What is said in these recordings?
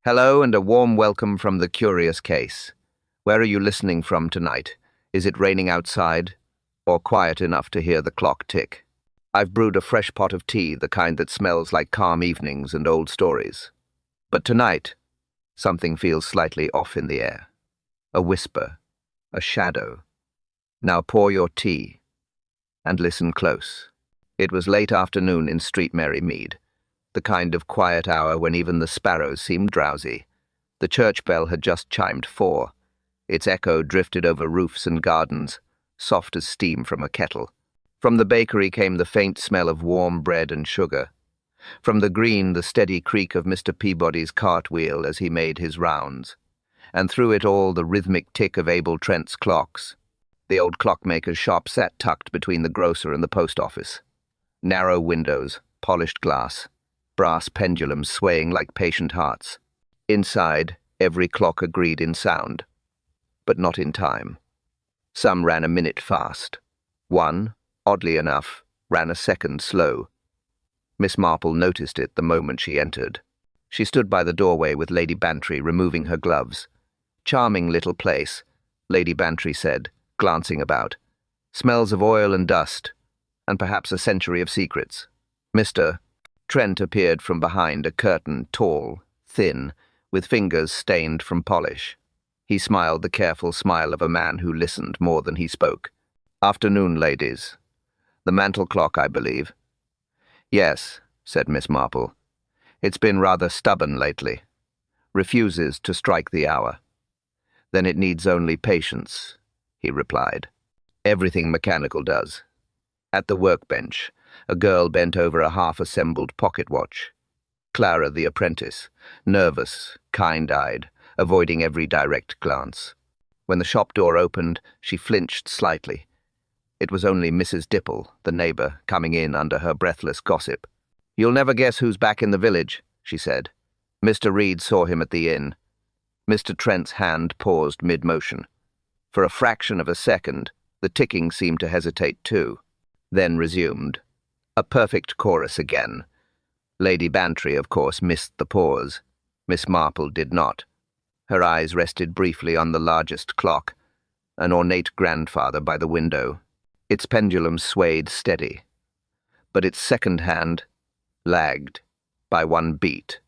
Hello and a warm welcome from the Curious Case. Where are you listening from tonight? Is it raining outside, or quiet enough to hear the clock tick? I've brewed a fresh pot of tea, the kind that smells like calm evenings and old stories. But tonight, something feels slightly off in the air. A whisper, a shadow. Now pour your tea, and listen close. It was late afternoon in Street Mary Mead, the kind of quiet hour when even the sparrows seemed drowsy. The church bell had just chimed 4. Its echo drifted over roofs and gardens, soft as steam from a kettle. From the bakery came the faint smell of warm bread and sugar. From the green, the steady creak of Mr. Peabody's cartwheel as he made his rounds. And through it all, the rhythmic tick of Abel Trent's clocks. The old clockmaker's shop sat tucked between the grocer and the post office. Narrow windows, polished glass, brass pendulums swaying like patient hearts. Inside, every clock agreed in sound, but not in time. Some ran a minute fast. One, oddly enough, ran a second slow. Miss Marple noticed it the moment she entered. She stood by the doorway with Lady Bantry removing her gloves. "Charming little place," Lady Bantry said, glancing about. "Smells of oil and dust, and perhaps a century of secrets. Mr. Trent appeared from behind a curtain, tall, thin, with fingers stained from polish. He smiled the careful smile of a man who listened more than he spoke. "Afternoon, ladies. The mantel clock, I believe." "Yes," said Miss Marple. "It's been rather stubborn lately. Refuses to strike the hour." "Then it needs only patience," he replied. "Everything mechanical does." At the workbench, a girl bent over a half-assembled pocket watch. Clara, the apprentice, nervous, kind-eyed, avoiding every direct glance. When the shop door opened, she flinched slightly. It was only Mrs. Dipple, the neighbour, coming in under her breathless gossip. "You'll never guess who's back in the village," she said. "Mr. Reed saw him at the inn." Mr. Trent's hand paused mid-motion. For a fraction of a second, the ticking seemed to hesitate too, then resumed. A perfect chorus again. Lady Bantry, of course, missed the pause. Miss Marple did not. Her eyes rested briefly on the largest clock, an ornate grandfather by the window. Its pendulum swayed steady, but its second hand lagged by one beat,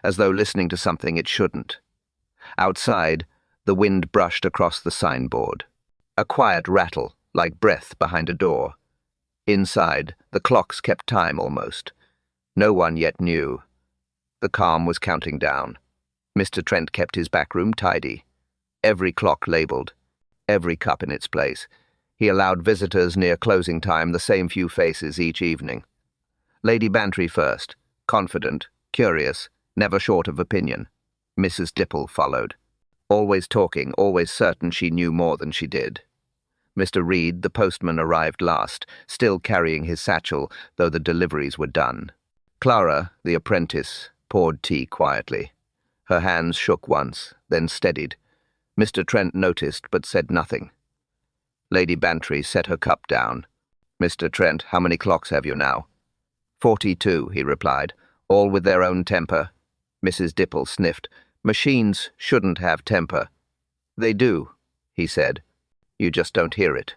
as though listening to something it shouldn't. Outside, the wind brushed across the signboard. A quiet rattle, like breath behind a door. Inside, the clocks kept time almost. No one yet knew. The calm was counting down. Mr. Trent kept his back room tidy. Every clock labelled, every cup in its place. He allowed visitors near closing time the same few faces each evening. Lady Bantry first, confident, curious, never short of opinion. Mrs. Dipple followed. Always talking, always certain she knew more than she did. Mr. Reed, the postman, arrived last, still carrying his satchel, though the deliveries were done. Clara, the apprentice, poured tea quietly. Her hands shook once, then steadied. Mr. Trent noticed, but said nothing. Lady Bantry set her cup down. "Mr. Trent, how many clocks have you now?" 42, he replied, "all with their own temper." Mrs. Dipple sniffed. "Machines shouldn't have temper." "They do," he said. "You just don't hear it."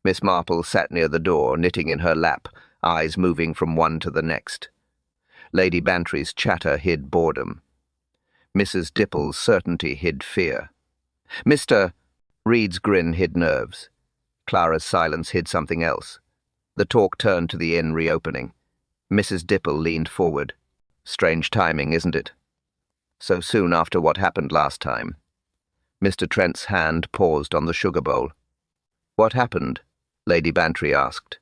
Miss Marple sat near the door, knitting in her lap, eyes moving from one to the next. Lady Bantry's chatter hid boredom. Mrs. Dipple's certainty hid fear. Mr. Reed's grin hid nerves. Clara's silence hid something else. The talk turned to the inn reopening. Mrs. Dipple leaned forward. "Strange timing, isn't it? So soon after what happened last time." Mr. Trent's hand paused on the sugar bowl. "What happened?" Lady Bantry asked.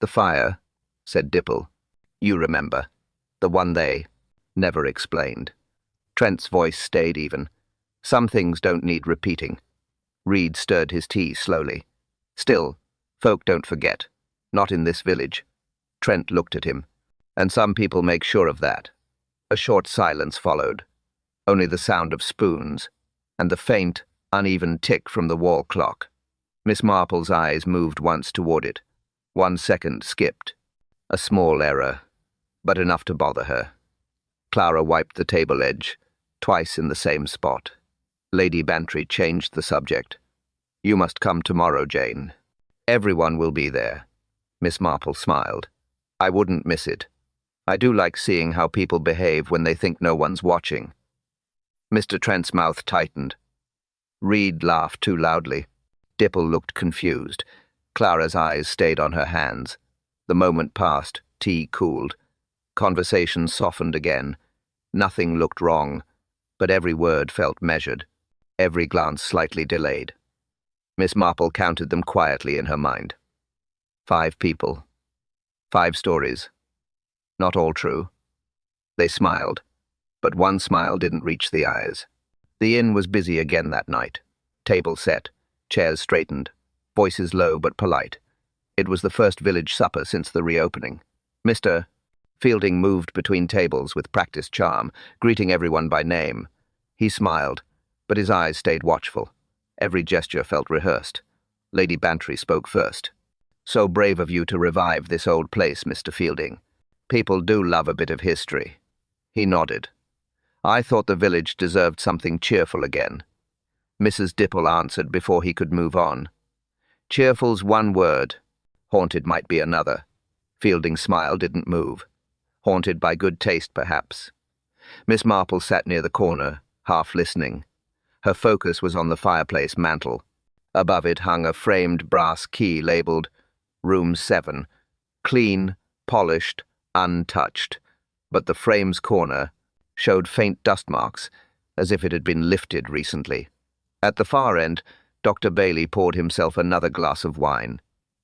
"The fire," said Dipple. "You remember. The one they never explained." Trent's voice stayed even. "Some things don't need repeating." Reed stirred his tea slowly. "Still, folk don't forget. Not in this village." Trent looked at him. "And some people make sure of that." A short silence followed. Only the sound of spoons, and the faint, uneven tick from the wall clock. Miss Marple's eyes moved once toward it. 1 second skipped. A small error, but enough to bother her. Clara wiped the table edge, twice in the same spot. Lady Bantry changed the subject. "You must come tomorrow, Jane. Everyone will be there." Miss Marple smiled. "I wouldn't miss it. I do like seeing how people behave when they think no one's watching." Mr. Trent's mouth tightened. Reed laughed too loudly. Dipple looked confused. Clara's eyes stayed on her hands. The moment passed, tea cooled. Conversation softened again. Nothing looked wrong, but every word felt measured, every glance slightly delayed. Miss Marple counted them quietly in her mind. 5 people. 5 stories. Not all true. They smiled, but one smile didn't reach the eyes. The inn was busy again that night. Table set, chairs straightened, voices low but polite. It was the first village supper since the reopening. Mr. Fielding moved between tables with practiced charm, greeting everyone by name. He smiled, but his eyes stayed watchful. Every gesture felt rehearsed. Lady Bantry spoke first. "So brave of you to revive this old place, Mr. Fielding. People do love a bit of history." He nodded. "I thought the village deserved something cheerful again." Mrs. Dipple answered before he could move on. "Cheerful's one word. Haunted might be another." Fielding's smile didn't move. Haunted by good taste, perhaps. Miss Marple sat near the corner, half listening. Her focus was on the fireplace mantel. Above it hung a framed brass key labeled Room 7. Clean, polished, untouched. But the frame's corner showed faint dust marks, as if it had been lifted recently. At the far end, Dr. Bailey poured himself another glass of wine.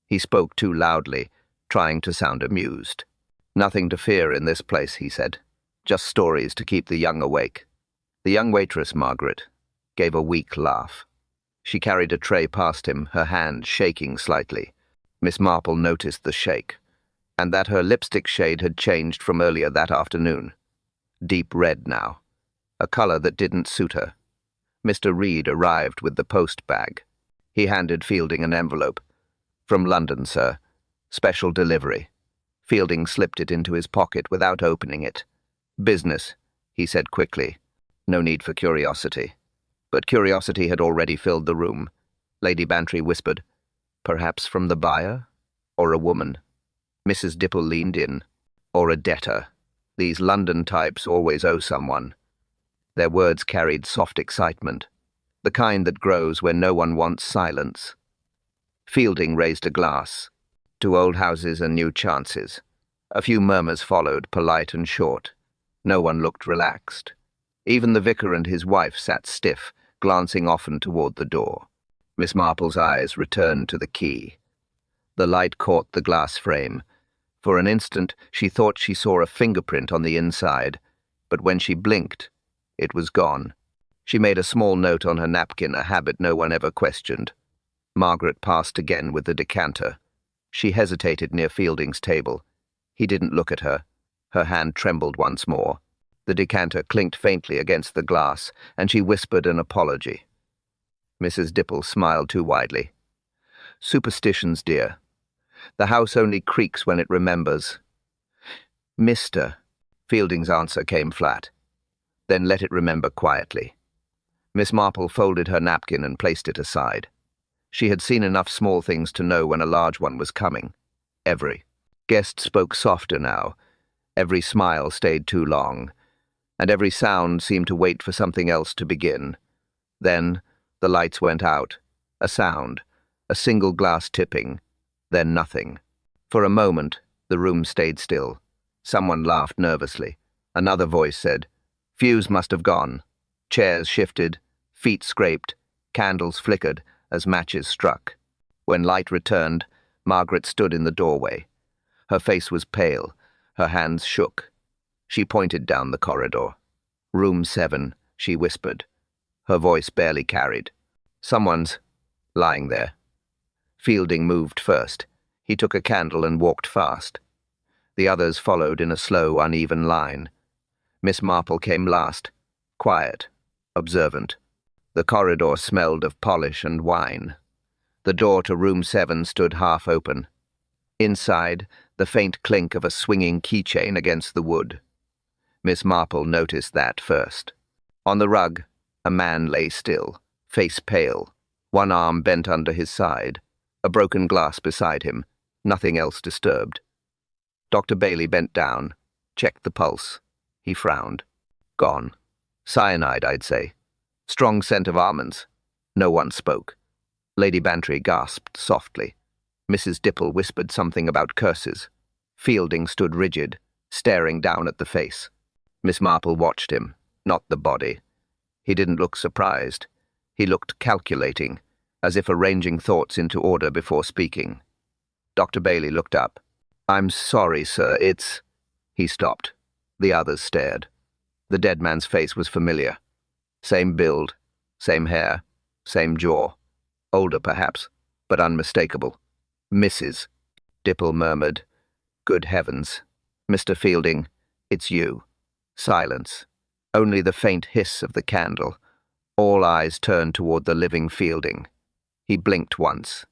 He spoke too loudly, trying to sound amused. "Nothing to fear in this place," he said. "Just stories to keep the young awake." The young waitress, Margaret, gave a weak laugh. She carried a tray past him, her hand shaking slightly. Miss Marple noticed the shake, and that her lipstick shade had changed from earlier that afternoon. Deep red now, a color that didn't suit her. Mr. Reed arrived with the post bag. He handed Fielding an envelope. "From London, sir. Special delivery." Fielding slipped it into his pocket without opening it. "Business," he said quickly. No need for curiosity. But curiosity had already filled the room. Lady Bantry whispered, "Perhaps from the buyer? Or a woman?" Mrs. Dipple leaned in. "Or a debtor. These London types always owe someone." Their words carried soft excitement, the kind that grows when no one wants silence. Fielding raised a glass. "To old houses and new chances." A few murmurs followed, polite and short. No one looked relaxed. Even the vicar and his wife sat stiff, glancing often toward the door. Miss Marple's eyes returned to the key. The light caught the glass frame. For an instant, she thought she saw a fingerprint on the inside, but when she blinked, it was gone. She made a small note on her napkin, a habit no one ever questioned. Margaret passed again with the decanter. She hesitated near Fielding's table. He didn't look at her. Her hand trembled once more. The decanter clinked faintly against the glass, and she whispered an apology. Mrs. Dipple smiled too widely. "Superstitions, dear. The house only creaks when it remembers." "Mr." Fielding's answer came flat. "Then let it remember quietly." Miss Marple folded her napkin and placed it aside. She had seen enough small things to know when a large one was coming. Every guest spoke softer now. Every smile stayed too long, and every sound seemed to wait for something else to begin. Then the lights went out. A sound, a single glass tipping, then nothing. For a moment, the room stayed still. Someone laughed nervously. Another voice said, "Fuse must have gone." Chairs shifted, feet scraped, candles flickered as matches struck. When light returned, Margaret stood in the doorway. Her face was pale, her hands shook. She pointed down the corridor. "Room 7, she whispered. Her voice barely carried. "Someone's lying there." Fielding moved first. He took a candle and walked fast. The others followed in a slow, uneven line. Miss Marple came last, quiet, observant. The corridor smelled of polish and wine. The door to room 7 stood half open. Inside, the faint clink of a swinging keychain against the wood. Miss Marple noticed that first. On the rug, a man lay still, face pale, one arm bent under his side, a broken glass beside him, nothing else disturbed. Dr. Bailey bent down, checked the pulse. He frowned. Gone. Cyanide, I'd say. Strong scent of almonds. No one spoke. Lady Bantry gasped softly. Mrs. Dipple whispered something about curses. Fielding stood rigid, staring down at the face. Miss Marple watched him, not the body. He didn't look surprised. He looked calculating, as if arranging thoughts into order before speaking. Dr. Bailey looked up. "I'm sorry, sir, it's—" He stopped. The others stared. The dead man's face was familiar. Same build, same hair, same jaw. Older, perhaps, but unmistakable. "Mrs." Dipple murmured. "Good heavens. Mr. Fielding, it's you." Silence. Only the faint hiss of the candle. All eyes turned toward the living Fielding. He blinked once.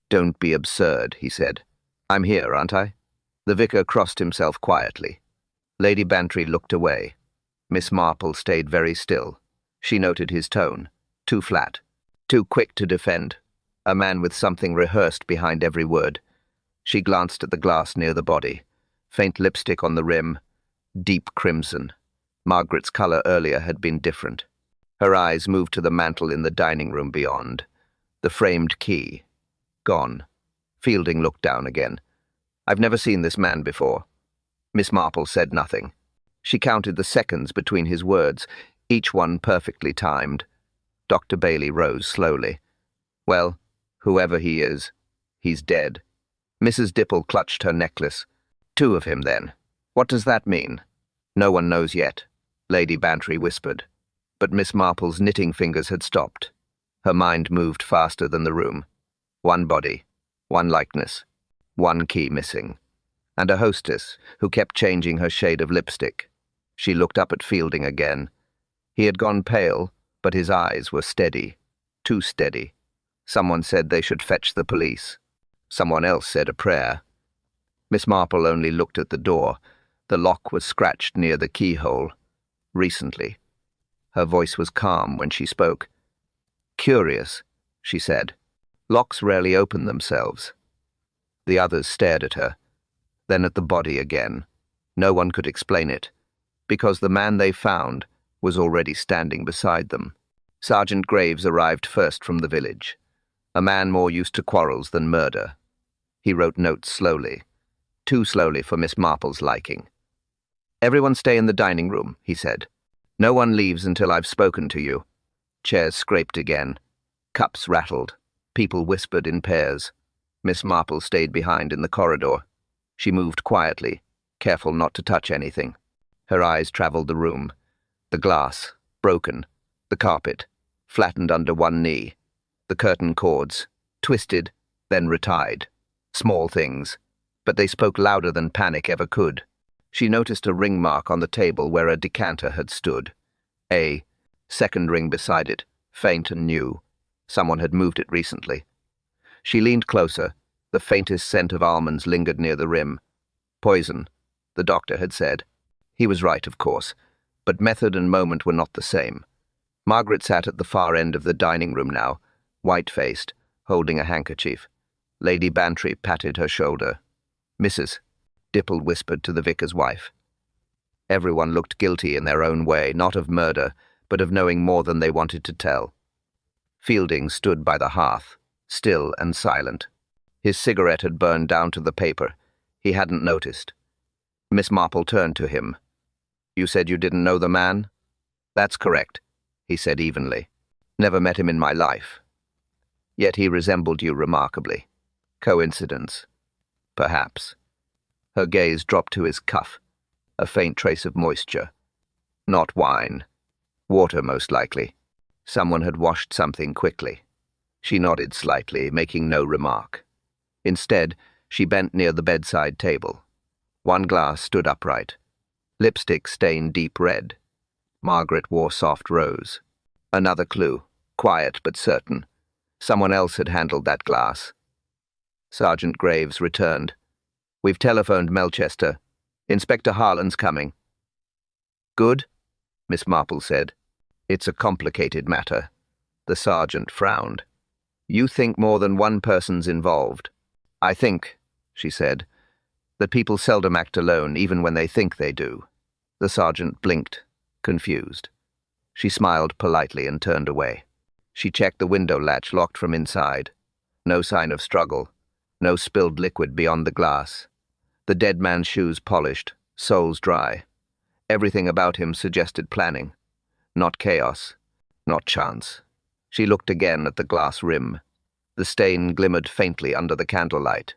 "Don't be absurd," he said. "I'm here, aren't I?" The vicar crossed himself quietly. Lady Bantry looked away. Miss Marple stayed very still. She noted his tone. Too flat. Too quick to defend. A man with something rehearsed behind every word. She glanced at the glass near the body. Faint lipstick on the rim. Deep crimson. Margaret's colour earlier had been different. Her eyes moved to the mantel in the dining room beyond. The framed key. Gone. Fielding looked down again. "I've never seen this man before." Miss Marple said nothing. She counted the seconds between his words, each one perfectly timed. Dr. Bailey rose slowly. "Well, whoever he is, he's dead." Mrs. Dipple clutched her necklace. "Two of him, then. What does that mean?" "No one knows yet," Lady Bantry whispered. But Miss Marple's knitting fingers had stopped. Her mind moved faster than the room. One body, one likeness, one key missing. And a hostess who kept changing her shade of lipstick. She looked up at Fielding again. He had gone pale, but his eyes were steady. Too steady. Someone said they should fetch the police. Someone else said a prayer. Miss Marple only looked at the door. The lock was scratched near the keyhole. Recently. Her voice was calm when she spoke. "Curious," she said. "Locks rarely open themselves." The others stared at her, then at the body again. No one could explain it, because the man they found was already standing beside them. Sergeant Graves arrived first from the village, a man more used to quarrels than murder. He wrote notes slowly, too slowly for Miss Marple's liking. "Everyone stay in the dining room," he said. "No one leaves until I've spoken to you." Chairs scraped again. Cups rattled. People whispered in pairs. Miss Marple stayed behind in the corridor. She moved quietly, careful not to touch anything. Her eyes traveled the room. The glass, broken. The carpet, flattened under one knee. The curtain cords, twisted, then retied. Small things, but they spoke louder than panic ever could. She noticed a ring mark on the table where a decanter had stood. A second ring beside it, faint and new. Someone had moved it recently. She leaned closer. The faintest scent of almonds lingered near the rim. Poison, the doctor had said. He was right, of course, but method and moment were not the same. Margaret sat at the far end of the dining room now, white-faced, holding a handkerchief. Lady Bantry patted her shoulder. "Mrs." Dipple whispered to the vicar's wife. Everyone looked guilty in their own way, not of murder, but of knowing more than they wanted to tell. Fielding stood by the hearth, still and silent. His cigarette had burned down to the paper. He hadn't noticed. Miss Marple turned to him. "You said you didn't know the man?" "That's correct," he said evenly. "Never met him in my life. Yet he resembled you remarkably. Coincidence? Perhaps." Her gaze dropped to his cuff, a faint trace of moisture. Not wine. Water, most likely. Someone had washed something quickly. She nodded slightly, making no remark. Instead, she bent near the bedside table. One glass stood upright. Lipstick stained deep red. Margaret wore soft rose. Another clue, quiet but certain. Someone else had handled that glass. Sergeant Graves returned. "We've telephoned Melchester. Inspector Harlan's coming." Good, Miss Marple said. It's a complicated matter. The sergeant frowned. You think more than one person's involved. I think, she said, that people seldom act alone even when they think they do. The sergeant blinked, confused. She smiled politely and turned away. She checked the window latch locked from inside. No sign of struggle. No spilled liquid beyond the glass. The dead man's shoes polished, soles dry. Everything about him suggested planning. Not chaos, not chance. She looked again at the glass rim. The stain glimmered faintly under the candlelight.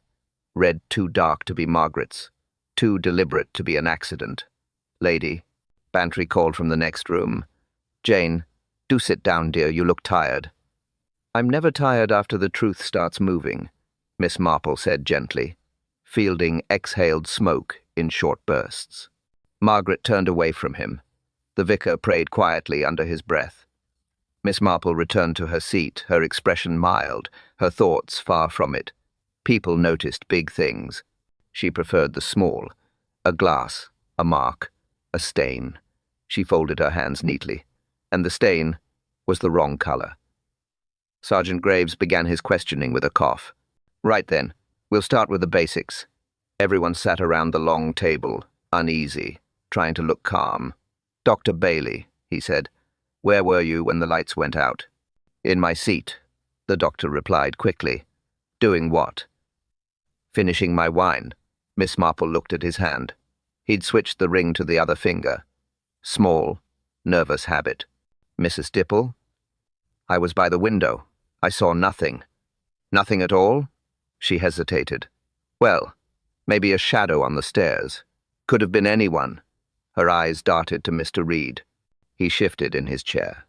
Red too dark to be Margaret's, too deliberate to be an accident. Lady, Bantry called from the next room. Jane, do sit down, dear, you look tired. I'm never tired after the truth starts moving, Miss Marple said gently. Fielding exhaled smoke in short bursts. Margaret turned away from him. The vicar prayed quietly under his breath. Miss Marple returned to her seat, her expression mild, her thoughts far from it. People noticed big things. She preferred the small. A glass, a mark, a stain. She folded her hands neatly. And the stain was the wrong color. Sergeant Graves began his questioning with a cough. Right then, we'll start with the basics. Everyone sat around the long table, uneasy, trying to look calm. Dr. Bailey, he said, where were you when the lights went out? In my seat, the doctor replied quickly. Doing what? Finishing my wine. Miss Marple looked at his hand. He'd switched the ring to the other finger. Small, nervous habit. Mrs. Dipple? I was by the window. I saw nothing. Nothing at all? She hesitated. Well, maybe a shadow on the stairs. Could have been anyone. Her eyes darted to Mr. Reed. He shifted in his chair.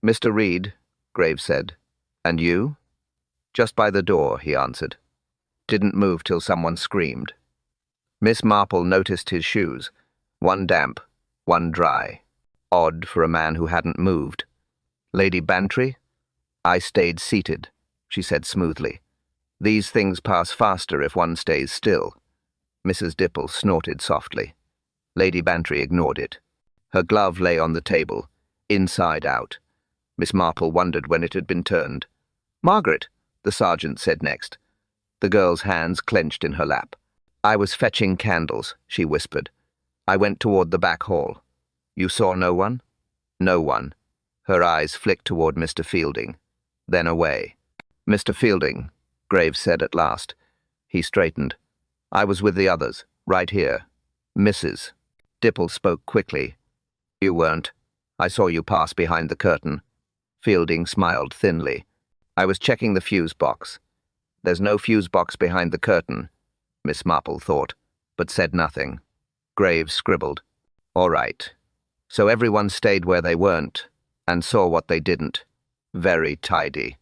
Mr. Reed, Graves said. And you? Just by the door, he answered. Didn't move till someone screamed. Miss Marple noticed his shoes. One damp, one dry. Odd for a man who hadn't moved. Lady Bantry? I stayed seated, she said smoothly. These things pass faster if one stays still. Mrs. Dipple snorted softly. Lady Bantry ignored it. Her glove lay on the table, inside out. Miss Marple wondered when it had been turned. Margaret, the sergeant said next. The girl's hands clenched in her lap. I was fetching candles, she whispered. I went toward the back hall. You saw no one? No one. Her eyes flicked toward Mr. Fielding, then away. Mr. Fielding, Graves said at last. He straightened. I was with the others, right here. Mrs. Dipple spoke quickly. You weren't. I saw you pass behind the curtain. Fielding smiled thinly. I was checking the fuse box. There's no fuse box behind the curtain, Miss Marple thought, but said nothing. Graves scribbled. All right. So everyone stayed where they weren't, and saw what they didn't. Very tidy.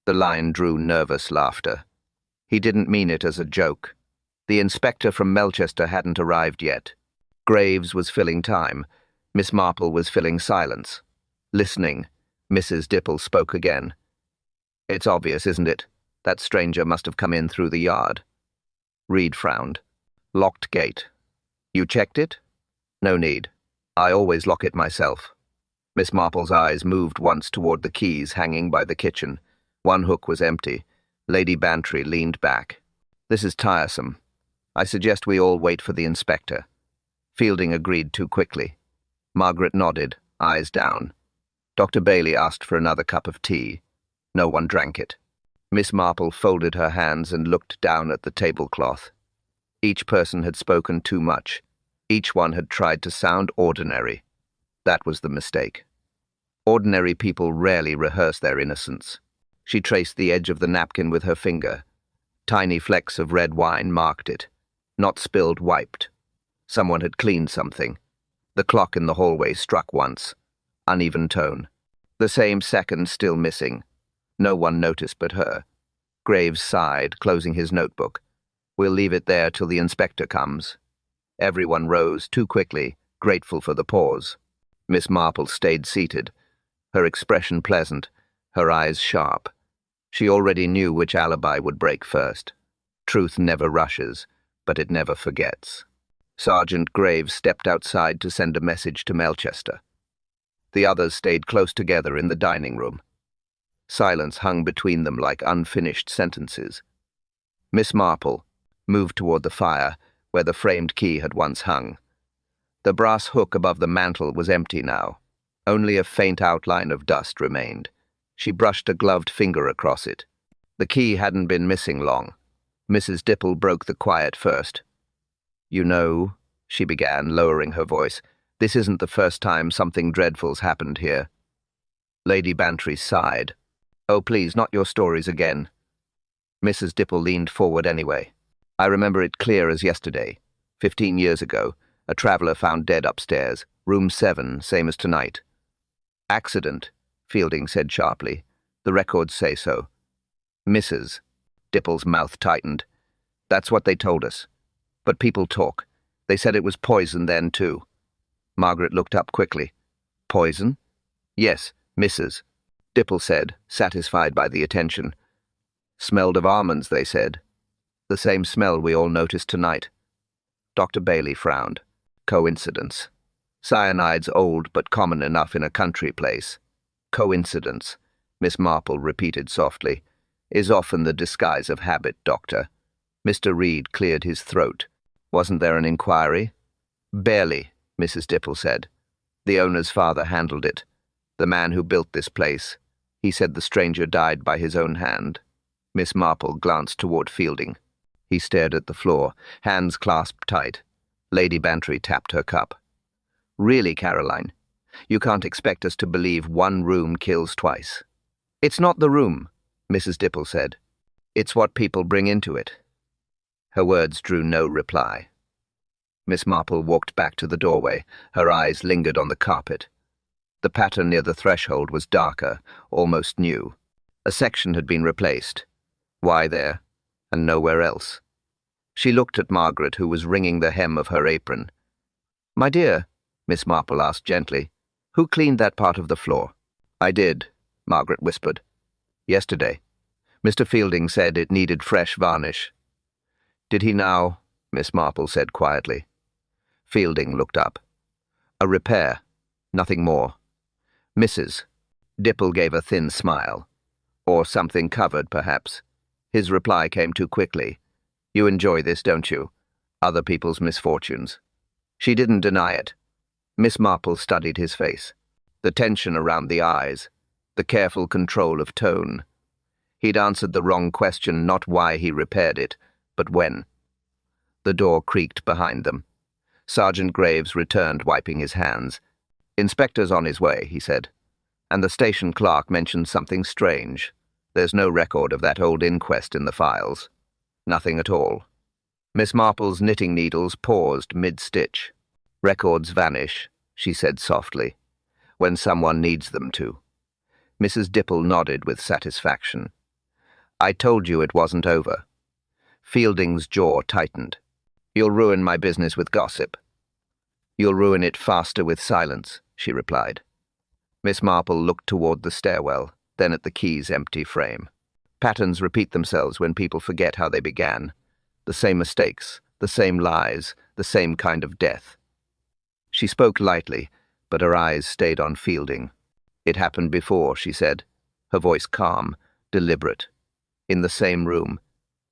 The line drew nervous laughter. He didn't mean it as a joke. The inspector from Melchester hadn't arrived yet. Graves was filling time. Miss Marple was filling silence. Listening, Mrs. Dipple spoke again. It's obvious, isn't it? That stranger must have come in through the yard. Reed frowned. Locked gate. You checked it? No need. I always lock it myself. Miss Marple's eyes moved once toward the keys hanging by the kitchen. One hook was empty. Lady Bantry leaned back. This is tiresome. I suggest we all wait for the inspector. Fielding agreed too quickly. Margaret nodded, eyes down. Dr. Bailey asked for another cup of tea. No one drank it. Miss Marple folded her hands and looked down at the tablecloth. Each person had spoken too much. Each one had tried to sound ordinary. That was the mistake. Ordinary people rarely rehearse their innocence. She traced the edge of the napkin with her finger. Tiny flecks of red wine marked it. Not spilled, wiped. Someone had cleaned something. The clock in the hallway struck once. Uneven tone. The same second still missing. No one noticed but her. Graves sighed, closing his notebook. We'll leave it there till the inspector comes. Everyone rose too quickly, grateful for the pause. Miss Marple stayed seated, her expression pleasant, her eyes sharp. She already knew which alibi would break first. Truth never rushes, but it never forgets. Sergeant Graves stepped outside to send a message to Melchester. The others stayed close together in the dining room. Silence hung between them like unfinished sentences. Miss Marple moved toward the fire, where the framed key had once hung. The brass hook above the mantel was empty now. Only a faint outline of dust remained. She brushed a gloved finger across it. The key hadn't been missing long. Mrs. Dipple broke the quiet first. "You know," she began, lowering her voice, "this isn't the first time something dreadful's happened here." Lady Bantry sighed. "Oh, please, not your stories again." Mrs. Dipple leaned forward anyway. "I remember it clear as yesterday. 15 years ago, a traveller found dead upstairs, room 7, same as tonight." "Accident," Fielding said sharply. "The records say so." "Mrs." Dipple's mouth tightened. "That's what they told us. But people talk. They said it was poison then, too." Margaret looked up quickly. "Poison?" "Yes, Mrs." Dipple said, satisfied by the attention. "Smelled of almonds, they said. The same smell we all noticed tonight." Dr. Bailey frowned. "Coincidence. Cyanide's old but common enough in a country place." "Coincidence," Miss Marple repeated softly, "is often the disguise of habit, Doctor." Mr. Reed cleared his throat. "Wasn't there an inquiry?" "Barely," Mrs. Dipple said. "The owner's father handled it. The man who built this place. He said the stranger died by his own hand." Miss Marple glanced toward Fielding. He stared at the floor, hands clasped tight. Lady Bantry tapped her cup. "Really, Caroline, you can't expect us to believe one room kills twice." "It's not the room," Mrs. Dipple said. "It's what people bring into it." Her words drew no reply. Miss Marple walked back to the doorway. Her eyes lingered on the carpet. The pattern near the threshold was darker, almost new. A section had been replaced. Why there, and nowhere else? She looked at Margaret, who was wringing the hem of her apron. "My dear," Miss Marple asked gently, "who cleaned that part of the floor?" "I did," Margaret whispered. "Yesterday. Mr. Fielding said it needed fresh varnish." "Did he now?" Miss Marple said quietly. Fielding looked up. "A repair, nothing more." "Mrs." Dipple gave a thin smile. "Or something covered, perhaps." His reply came too quickly. "You enjoy this, don't you? Other people's misfortunes." She didn't deny it. Miss Marple studied his face. The tension around the eyes, the careful control of tone. He'd answered the wrong question, not why he repaired it, but when. The door creaked behind them. Sergeant Graves returned, wiping his hands. "Inspector's on his way," he said. "And the station clerk mentioned something strange. There's no record of that old inquest in the files. Nothing at all." Miss Marple's knitting needles paused mid-stitch. "Records vanish," she said softly, "when someone needs them to." Mrs. Dipple nodded with satisfaction. "I told you it wasn't over." Fielding's jaw tightened. "You'll ruin my business with gossip." "You'll ruin it faster with silence," she replied. Miss Marple looked toward the stairwell, then at the key's empty frame. Patterns repeat themselves when people forget how they began. The same mistakes, the same lies, the same kind of death. She spoke lightly, but her eyes stayed on Fielding. "It happened before," she said, her voice calm, deliberate. "In the same room.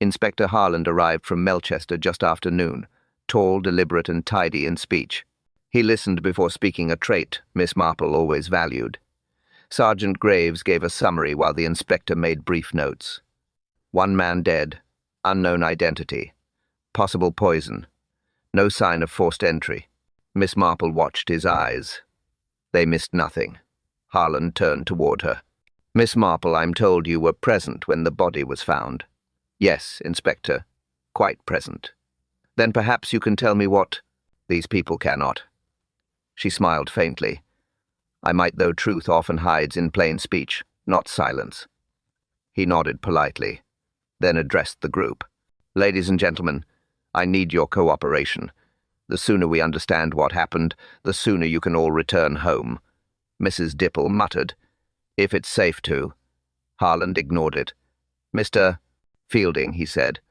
Inspector Harland arrived from Melchester just after noon, tall, deliberate, and tidy in speech. He listened before speaking, a trait Miss Marple always valued. Sergeant Graves gave a summary while the inspector made brief notes. 1 man dead, unknown identity, possible poison, no sign of forced entry." Miss Marple watched his eyes. They missed nothing. Harland turned toward her. "Miss Marple, I'm told you were present when the body was found." "Yes, Inspector, quite present." "Then perhaps you can tell me what—" "These people cannot." She smiled faintly. "I might, though truth often hides in plain speech, not silence." He nodded politely, then addressed the group. "Ladies and gentlemen, I need your cooperation. The sooner we understand what happened, the sooner you can all return home." Mrs. Dipple muttered, "If it's safe to." Harland ignored it. "Mr. Fielding," he said,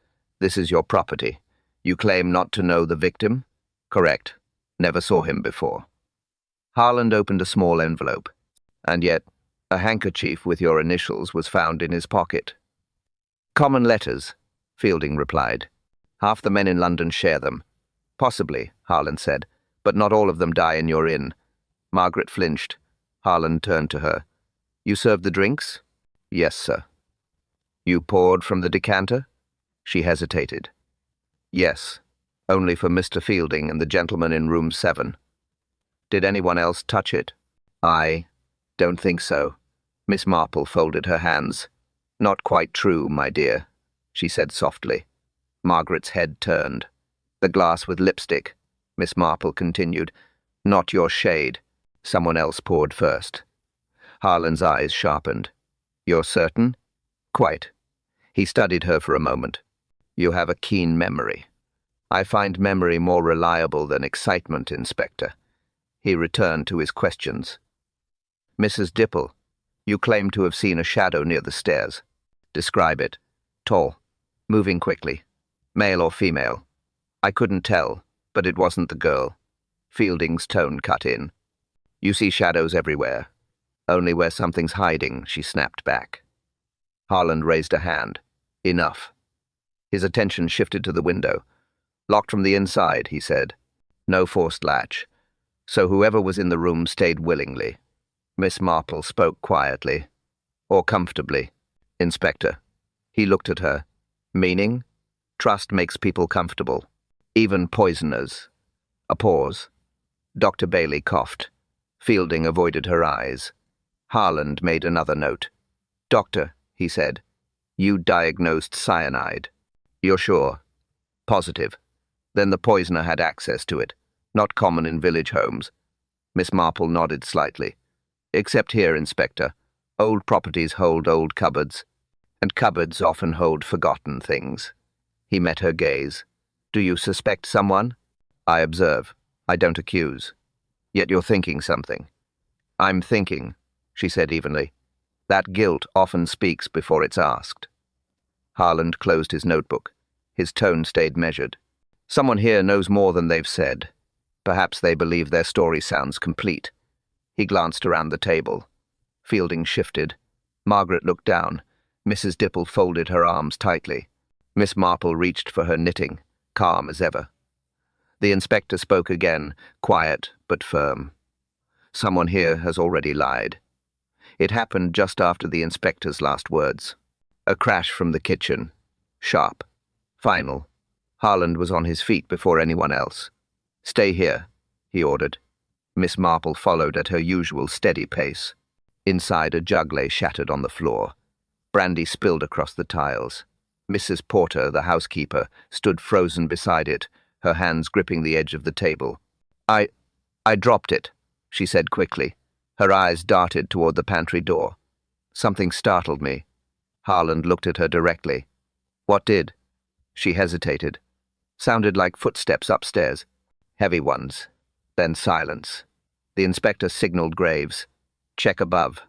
"this is your property. You claim not to know the victim?" Correct. Never saw him before. Harland opened a small envelope, and yet a handkerchief with your initials was found in his pocket. Common letters, Fielding replied. Half the men in London share them. Possibly, Harland said, but not all of them die in your inn. Margaret flinched. Harland turned to her. You served the drinks? Yes, sir. You poured from the decanter? She hesitated. Yes, only for Mr. Fielding and the gentleman in room 7. Did anyone else touch it? I don't think so. Miss Marple folded her hands. Not quite true, my dear, she said softly. Margaret's head turned. The glass with lipstick, Miss Marple continued. Not your shade. Someone else poured first. Harland's eyes sharpened. You're certain? Quite. He studied her for a moment. You have a keen memory. I find memory more reliable than excitement, Inspector. He returned to his questions. Mrs. Dipple, you claim to have seen a shadow near the stairs. Describe it. Tall. Moving quickly. Male or female? I couldn't tell, but it wasn't the girl. Fielding's tone cut in. You see shadows everywhere. Only where something's hiding, she snapped back. Harland raised a hand. Enough. His attention shifted to the window. Locked from the inside, he said. No forced latch. So whoever was in the room stayed willingly. Miss Marple spoke quietly. Or comfortably. Inspector. He looked at her. Meaning? Trust makes people comfortable. Even poisoners. A pause. Dr. Bailey coughed. Fielding avoided her eyes. Harland made another note. Doctor, he said, you diagnosed cyanide. You're sure? Positive. Then the poisoner had access to it. Not common in village homes. Miss Marple nodded slightly. Except here, Inspector. Old properties hold old cupboards. And cupboards often hold forgotten things. He met her gaze. Do you suspect someone? I observe. I don't accuse. Yet you're thinking something. I'm thinking, she said evenly. That guilt often speaks before it's asked. Harland closed his notebook. His tone stayed measured. Someone here knows more than they've said. Perhaps they believe their story sounds complete. He glanced around the table. Fielding shifted. Margaret looked down. Mrs. Dipple folded her arms tightly. Miss Marple reached for her knitting, calm as ever. The inspector spoke again, quiet but firm. Someone here has already lied. It happened just after the inspector's last words. A crash from the kitchen. Sharp. Final. Harland was on his feet before anyone else. Stay here, he ordered. Miss Marple followed at her usual steady pace. Inside, a jug lay shattered on the floor. Brandy spilled across the tiles. Mrs. Porter, the housekeeper, stood frozen beside it, her hands gripping the edge of the table. I dropped it, she said quickly. Her eyes darted toward the pantry door. Something startled me. Harland looked at her directly. What did? She hesitated. Sounded like footsteps upstairs. Heavy ones. Then silence. The inspector signaled Graves. Check above.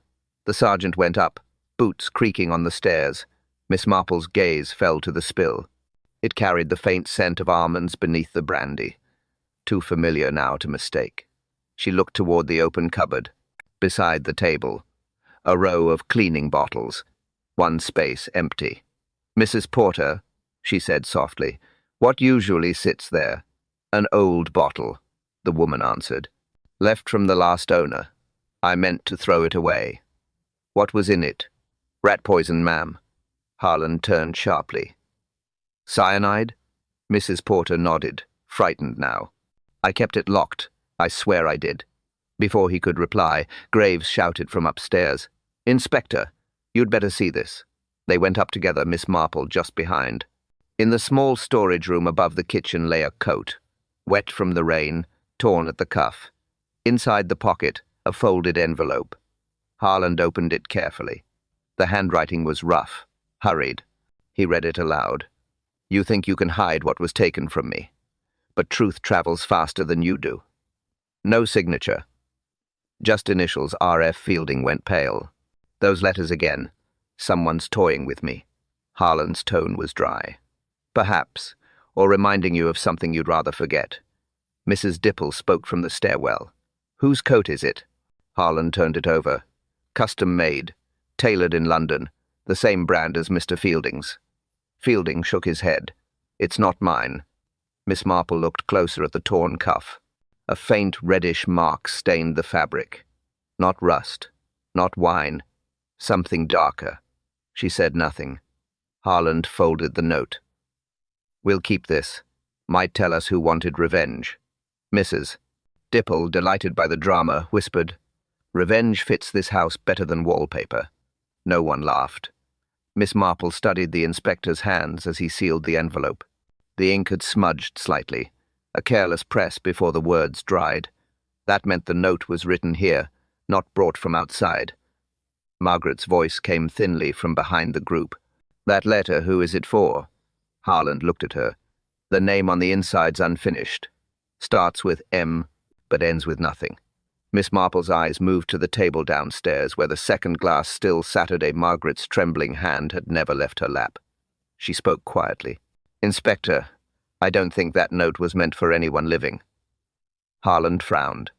The sergeant went up, boots creaking on the stairs. Miss Marple's gaze fell to the spill. It carried the faint scent of almonds beneath the brandy. Too familiar now to mistake. She looked toward the open cupboard. Beside the table, a row of cleaning bottles. One space empty. Mrs. Porter, she said softly, what usually sits there? An old bottle, the woman answered. Left from the last owner. I meant to throw it away. What was in it? Rat poison, ma'am. Harland turned sharply. Cyanide? Mrs. Porter nodded, frightened now. I kept it locked. I swear I did. Before he could reply, Graves shouted from upstairs. Inspector, you'd better see this. They went up together, Miss Marple just behind. In the small storage room above the kitchen lay a coat, wet from the rain, torn at the cuff. Inside the pocket, a folded envelope. Harland opened it carefully. The handwriting was rough, hurried. He read it aloud. You think you can hide what was taken from me, but truth travels faster than you do. No signature. Just initials. R.F. Fielding went pale. Those letters again. Someone's toying with me. Harland's tone was dry. Perhaps, or reminding you of something you'd rather forget. Mrs. Dipple spoke from the stairwell. "Whose coat is it?" Harlan turned it over. "Custom made. Tailored in London. The same brand as Mr. Fielding's." Fielding shook his head. "It's not mine." Miss Marple looked closer at the torn cuff. A faint reddish mark stained the fabric. Not rust. Not wine. Something darker. She said nothing. Harlan folded the note. "We'll keep this. Might tell us who wanted revenge." Mrs. Dipple, delighted by the drama, whispered, "Revenge fits this house better than wallpaper." No one laughed. Miss Marple studied the inspector's hands as he sealed the envelope. The ink had smudged slightly, a careless press before the words dried. That meant the note was written here, not brought from outside. Margaret's voice came thinly from behind the group. "That letter, who is it for?" Harlan looked at her. "The name on the inside's unfinished. Starts with M, but ends with nothing." Miss Marple's eyes moved to the table downstairs, where the second glass still Saturday Margaret's trembling hand had never left her lap. She spoke quietly. "Inspector, I don't think that note was meant for anyone living." Harlan frowned.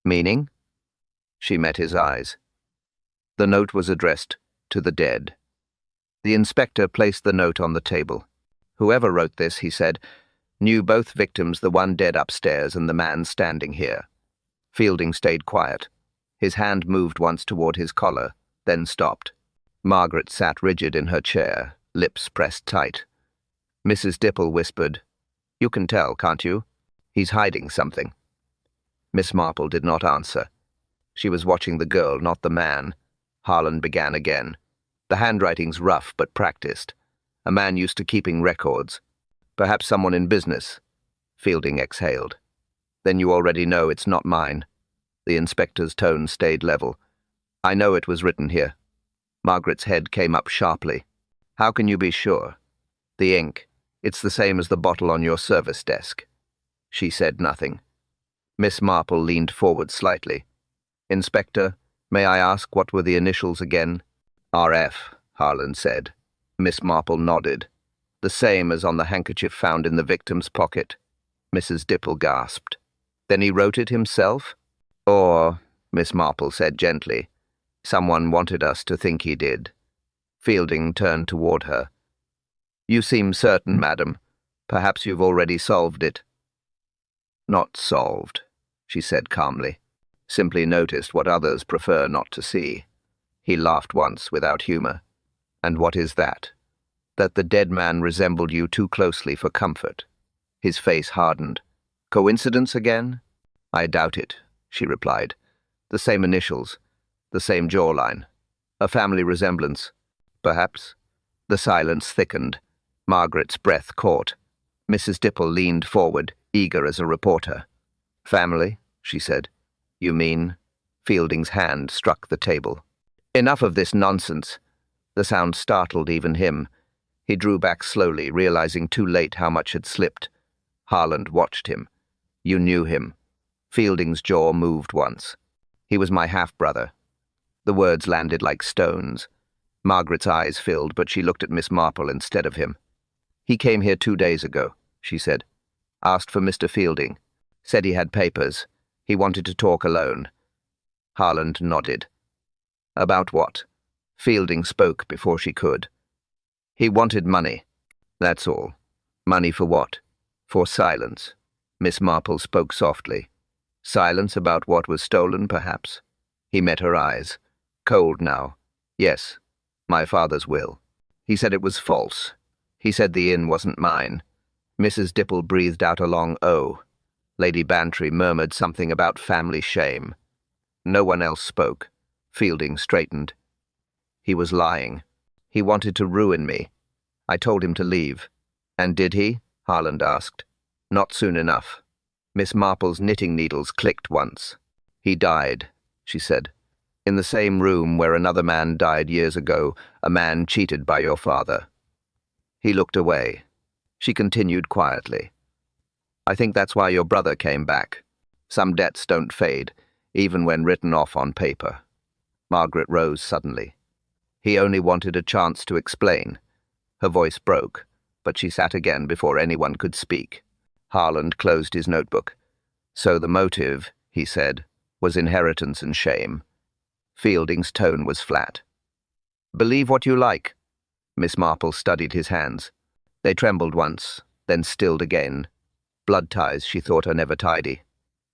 "Meaning?" She met his eyes. The note was addressed to the dead. The inspector placed the note on the table. "Whoever wrote this," he said, "knew both victims, the one dead upstairs and the man standing here." Fielding stayed quiet. His hand moved once toward his collar, then stopped. Margaret sat rigid in her chair, lips pressed tight. Mrs. Dipple whispered, "You can tell, can't you? He's hiding something." Miss Marple did not answer. She was watching the girl, not the man. Harlan began again. "The handwriting's rough but practiced. A man used to keeping records. Perhaps someone in business." Fielding exhaled. "Then you already know it's not mine." The inspector's tone stayed level. "I know it was written here." Margaret's head came up sharply. "How can you be sure?" "The ink. It's the same as the bottle on your service desk." She said nothing. Miss Marple leaned forward slightly. "Inspector, may I ask what were the initials again?" "RF, Harlan said. Miss Marple nodded. "The same as on the handkerchief found in the victim's pocket." Mrs. Dipple gasped. "Then he wrote it himself?" "Or," Miss Marple said gently, "someone wanted us to think he did." Fielding turned toward her. "You seem certain, madam. Perhaps you've already solved it." "Not solved," she said calmly. "Simply noticed what others prefer not to see." He laughed once without humor. "And what is that?" "That the dead man resembled you too closely for comfort." His face hardened. "Coincidence again?" "I doubt it," she replied. "The same initials, the same jawline. A family resemblance. Perhaps." The silence thickened. Margaret's breath caught. Mrs. Dipple leaned forward, eager as a reporter. "Family?" she said. "You mean?" Fielding's hand struck the table. "Enough of this nonsense." The sound startled even him. He drew back slowly, realizing too late how much had slipped. Harlan watched him. "You knew him." Fielding's jaw moved once. "He was my half-brother." The words landed like stones. Margaret's eyes filled, but she looked at Miss Marple instead of him. "He came here 2 days ago," she said. "Asked for Mr. Fielding. Said he had papers. He wanted to talk alone." Harlan nodded. "About what?" Fielding spoke before she could. "He wanted money. That's all." "Money for what?" "For silence." Miss Marple spoke softly. "Silence about what was stolen, perhaps?" He met her eyes. Cold now. "Yes. My father's will. He said it was false. He said the inn wasn't mine." Mrs. Dipple breathed out a long "oh." Lady Bantry murmured something about family shame. No one else spoke. Fielding straightened. "He was lying. He wanted to ruin me. I told him to leave." "And did he?" Harlan asked. "Not soon enough." Miss Marple's knitting needles clicked once. "He died," she said. "In the same room where another man died years ago, a man cheated by your father." He looked away. She continued quietly. "I think that's why your brother came back. Some debts don't fade, even when written off on paper." Margaret rose suddenly. "He only wanted a chance to explain." Her voice broke, but she sat again before anyone could speak. Harland closed his notebook. So the motive, he said, was inheritance and shame. Fielding's tone was flat. Believe what you like. Miss Marple studied his hands. They trembled once, then stilled again. Blood ties, she thought, are never tidy.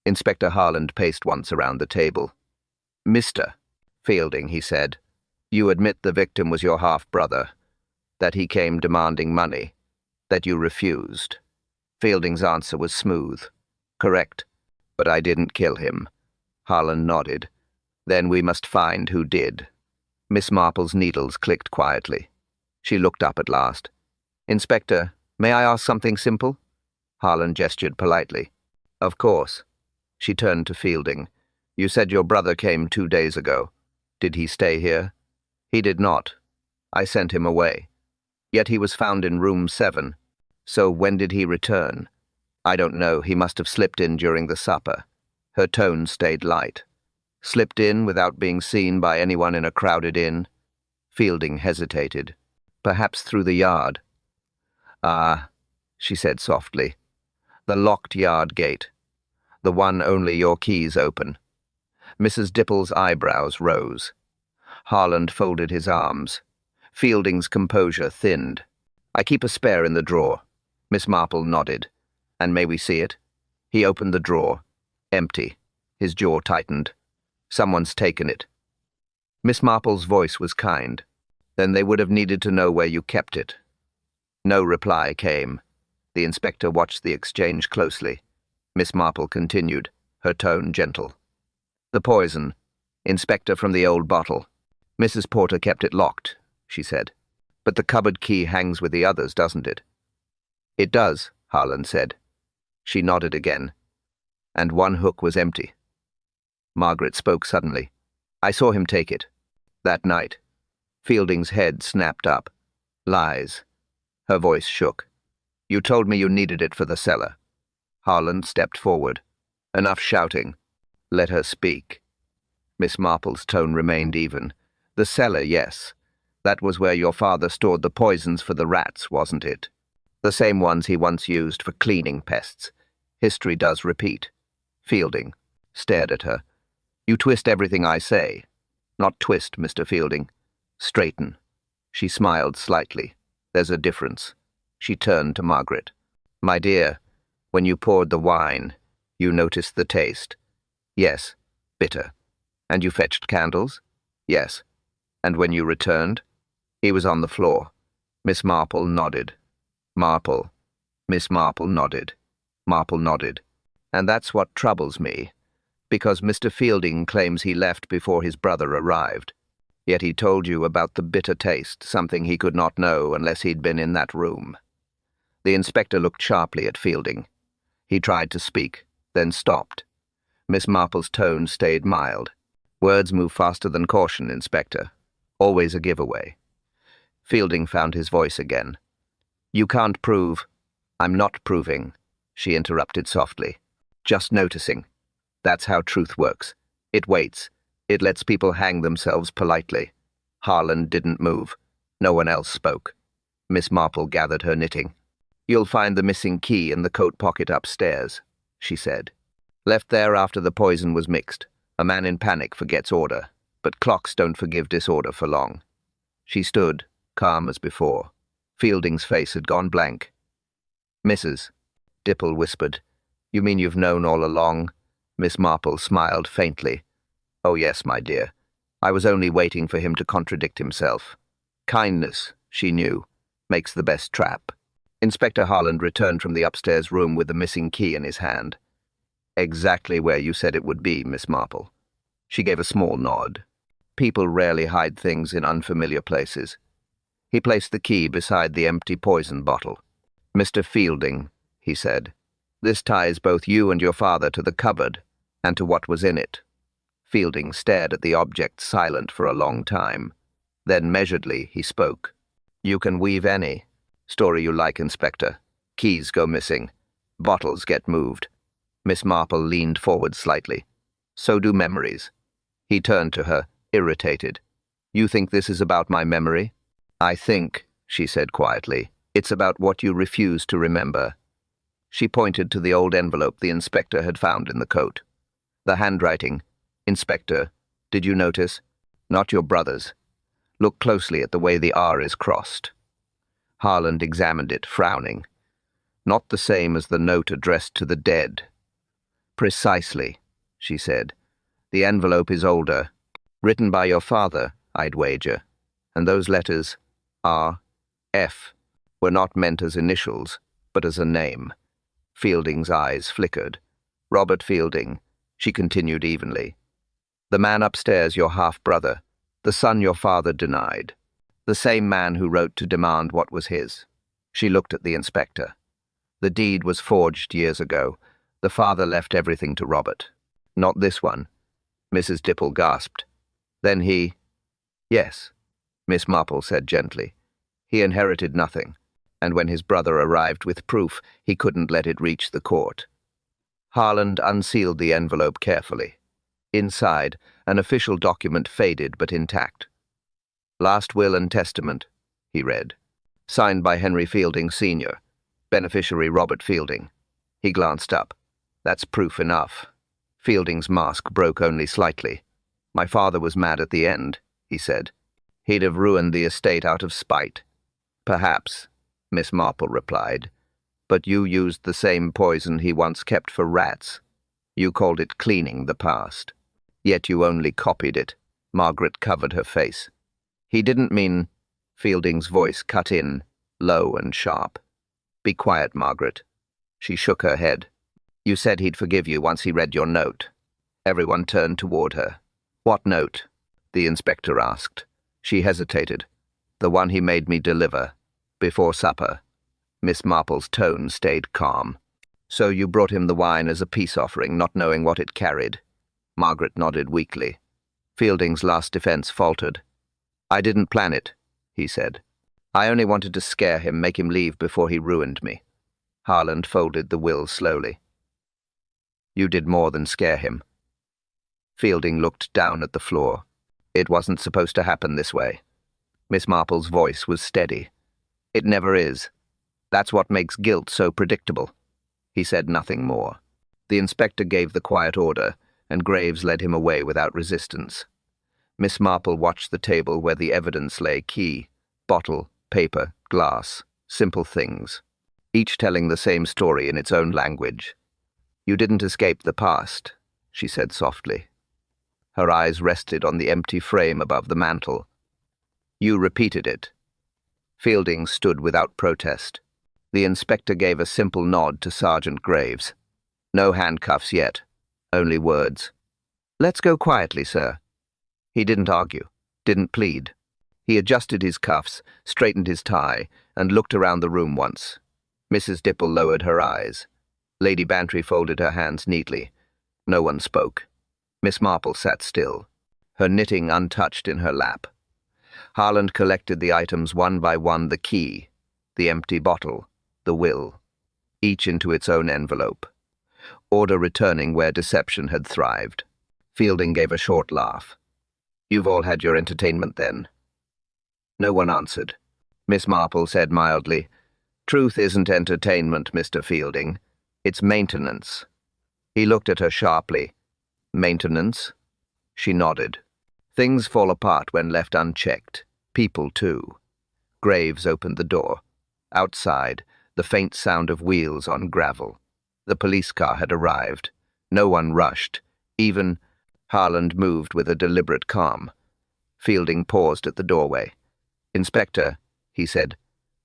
Inspector Harland paced once around the table. Mr. Fielding, he said, you admit the victim was your half-brother, that he came demanding money, that you refused. Fielding's answer was smooth. Correct. But I didn't kill him. Harland nodded. Then we must find who did. Miss Marple's needles clicked quietly. She looked up at last. Inspector, may I ask something simple? Harland gestured politely. Of course. She turned to Fielding. You said your brother came 2 days ago. Did he stay here? He did not. I sent him away. Yet he was found in room 7. So when did he return? I don't know. He must have slipped in during the supper. Her tone stayed light. Slipped in without being seen by anyone in a crowded inn? Fielding hesitated. Perhaps through the yard. Ah, she said softly. The locked yard gate. The one only your keys open. Mrs. Dipple's eyebrows rose. Harland folded his arms. Fielding's composure thinned. I keep a spare in the drawer. Miss Marple nodded. And may we see it? He opened the drawer. Empty. His jaw tightened. Someone's taken it. Miss Marple's voice was kind. Then they would have needed to know where you kept it. No reply came. The inspector watched the exchange closely. Miss Marple continued, her tone gentle. The poison. Inspector from the old bottle. Mrs. Porter kept it locked, she said. But the cupboard key hangs with the others, doesn't it? It does, Harland said. She nodded again. And one hook was empty. Margaret spoke suddenly. I saw him take it. That night. Fielding's head snapped up. Lies. Her voice shook. You told me you needed it for the cellar. Harland stepped forward. Enough shouting. Let her speak. Miss Marple's tone remained even. The cellar, yes. That was where your father stored the poisons for the rats, wasn't it? The same ones he once used for cleaning pests. History does repeat. Fielding stared at her. You twist everything I say. Not twist, Mr. Fielding. Straighten. She smiled slightly. There's a difference. She turned to Margaret. My dear, when you poured the wine, you noticed the taste. Yes, bitter. And you fetched candles? Yes. And when you returned? He was on the floor. Miss Marple nodded. Marple. Miss Marple nodded. Marple nodded. And that's what troubles me, because Mr. Fielding claims he left before his brother arrived. Yet he told you about the bitter taste, something he could not know unless he'd been in that room. The inspector looked sharply at Fielding. He tried to speak, then stopped. Miss Marple's tone stayed mild. Words move faster than caution, Inspector. Always a giveaway. Fielding found his voice again. You can't prove. I'm not proving, she interrupted softly. Just noticing. That's how truth works. It waits. It lets people hang themselves politely. Harland didn't move. No one else spoke. Miss Marple gathered her knitting. You'll find the missing key in the coat pocket upstairs, she said. Left there after the poison was mixed. A man in panic forgets order, but clocks don't forgive disorder for long. She stood, calm as before. Fielding's face had gone blank. Mrs. Dipple whispered. You mean you've known all along? Miss Marple smiled faintly. Oh yes, my dear. I was only waiting for him to contradict himself. Kindness, she knew, makes the best trap. Inspector Harland returned from the upstairs room with the missing key in his hand. Exactly where you said it would be, Miss Marple. She gave a small nod. People rarely hide things in unfamiliar places. He placed the key beside the empty poison bottle. Mr. Fielding, he said, this ties both you and your father to the cupboard and to what was in it. Fielding stared at the object, silent for a long time. Then measuredly he spoke. You can weave any story you like, Inspector. Keys go missing. Bottles get moved. Miss Marple leaned forward slightly. So do memories. He turned to her, irritated. You think this is about my memory? I think, she said quietly, it's about what you refuse to remember. She pointed to the old envelope the inspector had found in the coat. The handwriting. Inspector, did you notice? Not your brother's. Look closely at the way the R is crossed. Harland examined it, frowning. Not the same as the note addressed to the dead. Precisely, she said. The envelope is older. Written by your father, I'd wager. And those letters, R, F, were not meant as initials, but as a name. Fielding's eyes flickered. Robert Fielding, she continued evenly. The man upstairs, your half-brother, the son your father denied. The same man who wrote to demand what was his. She looked at the inspector. The deed was forged years ago. The father left everything to Robert. Not this one. Mrs. Dipple gasped. Then he... Yes, Miss Marple said gently. He inherited nothing, and when his brother arrived with proof, he couldn't let it reach the court. Harland unsealed the envelope carefully. Inside, an official document faded but intact. Last will and testament, he read. Signed by Henry Fielding, Sr., beneficiary Robert Fielding. He glanced up. That's proof enough. Fielding's mask broke only slightly. My father was mad at the end, he said. He'd have ruined the estate out of spite. Perhaps, Miss Marple replied. But you used the same poison he once kept for rats. You called it cleaning the past. Yet you only copied it. Margaret covered her face. He didn't mean... Fielding's voice cut in, low and sharp. Be quiet, Margaret. She shook her head. You said he'd forgive you once he read your note. Everyone turned toward her. What note? The inspector asked. She hesitated. The one he made me deliver. Before supper. Miss Marple's tone stayed calm. So you brought him the wine as a peace offering, not knowing what it carried. Margaret nodded weakly. Fielding's last defense faltered. I didn't plan it, he said. I only wanted to scare him, make him leave before he ruined me. Harland folded the will slowly. You did more than scare him. Fielding looked down at the floor. It wasn't supposed to happen this way. Miss Marple's voice was steady. It never is. That's what makes guilt so predictable. He said nothing more. The inspector gave the quiet order, and Graves led him away without resistance. Miss Marple watched the table where the evidence lay: key, bottle, paper, glass, simple things, each telling the same story in its own language. You didn't escape the past, she said softly. Her eyes rested on the empty frame above the mantel. You repeated it. Fielding stood without protest. The inspector gave a simple nod to Sergeant Graves. No handcuffs yet, only words. Let's go quietly, sir. He didn't argue, didn't plead. He adjusted his cuffs, straightened his tie, and looked around the room once. Mrs. Dipple lowered her eyes. Lady Bantry folded her hands neatly. No one spoke. Miss Marple sat still, her knitting untouched in her lap. Harland collected the items one by one: the key, the empty bottle, the will, each into its own envelope. Order returning where deception had thrived. Fielding gave a short laugh. You've all had your entertainment then. No one answered. Miss Marple said mildly, Truth isn't entertainment, Mr. Fielding. It's maintenance. He looked at her sharply. Maintenance? She nodded. Things fall apart when left unchecked. People, too. Graves opened the door. Outside, the faint sound of wheels on gravel. The police car had arrived. No one rushed. Even Harland moved with a deliberate calm. Fielding paused at the doorway. Inspector, he said,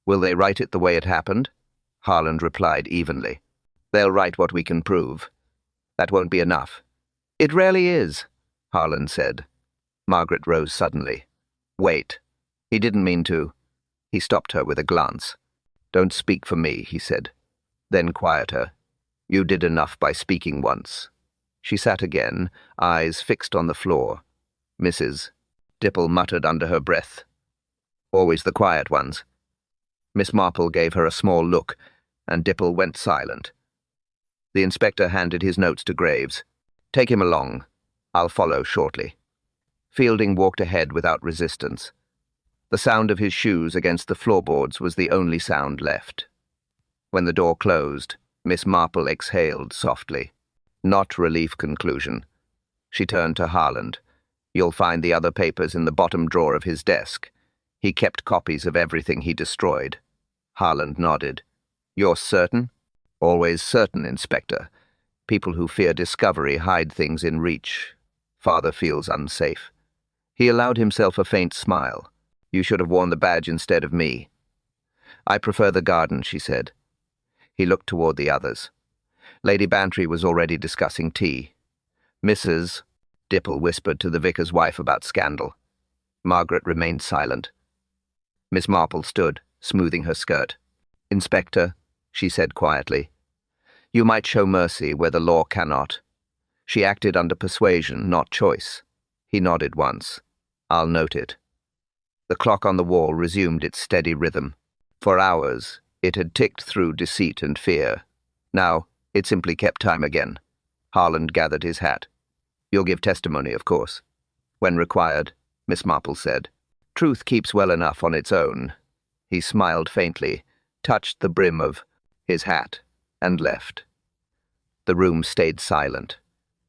will they write it the way it happened? Harland replied evenly. They'll write what we can prove. That won't be enough. It rarely is, Harland said. Margaret rose suddenly. Wait. He didn't mean to. He stopped her with a glance. Don't speak for me, he said. Then quieter. You did enough by speaking once. She sat again, eyes fixed on the floor. Mrs. Dipple muttered under her breath. Always the quiet ones. Miss Marple gave her a small look, and Dipple went silent. The inspector handed his notes to Graves. Take him along. I'll follow shortly. Fielding walked ahead without resistance. The sound of his shoes against the floorboards was the only sound left. When the door closed, Miss Marple exhaled softly. Not relief conclusion. She turned to Harland. You'll find the other papers in the bottom drawer of his desk. He kept copies of everything he destroyed. Harland nodded. You're certain? Always certain, Inspector. People who fear discovery hide things in reach. Father feels unsafe. He allowed himself a faint smile. You should have worn the badge instead of me. I prefer the garden, she said. He looked toward the others. Lady Bantry was already discussing tea. Mrs. Dipple whispered to the vicar's wife about scandal. Margaret remained silent. Miss Marple stood, smoothing her skirt. Inspector, she said quietly, you might show mercy where the law cannot. She acted under persuasion, not choice. He nodded once. I'll note it. The clock on the wall resumed its steady rhythm. For hours, it had ticked through deceit and fear. Now, it simply kept time again. Harland gathered his hat. You'll give testimony, of course. When required, Miss Marple said. Truth keeps well enough on its own. He smiled faintly, touched the brim of his hat, and left. The room stayed silent.